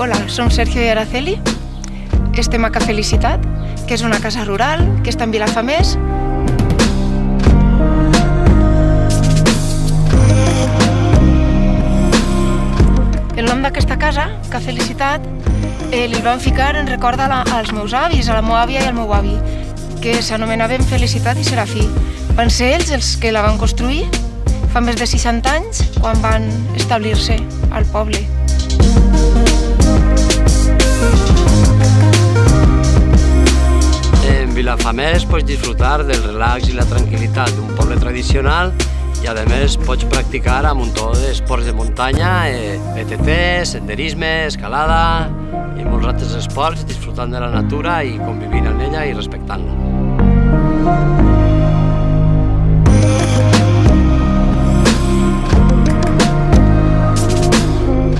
Hola, som Sergio i Araceli. Estem a Ca Felicitat, que és una casa rural, que està en Vilafamés. El nom d'aquesta casa, Ca Felicitat, li van ficar en record als meus avis, a la meva àvia i al meu avi, que s'anomenaven Felicitat i Serafí. Van ser ells els que la van construir fa més de 60 anys, quan van establir-se al poble. En Vilafamés pots disfrutar del relax i la tranquil·litat d'un poble tradicional i a més pots practicar un muntó d'esports de muntanya, BTT, senderisme, escalada i molts altres esports, disfrutant de la natura i convivint en ella i respectant-la.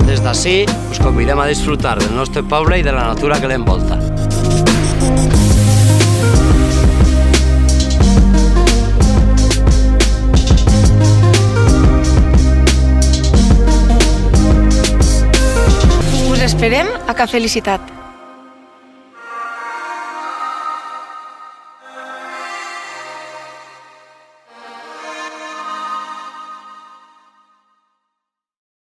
Des d'ací us convidem a disfrutar del nostre poble i de la natura que l'envolta. Us esperem a Ca Felicitat.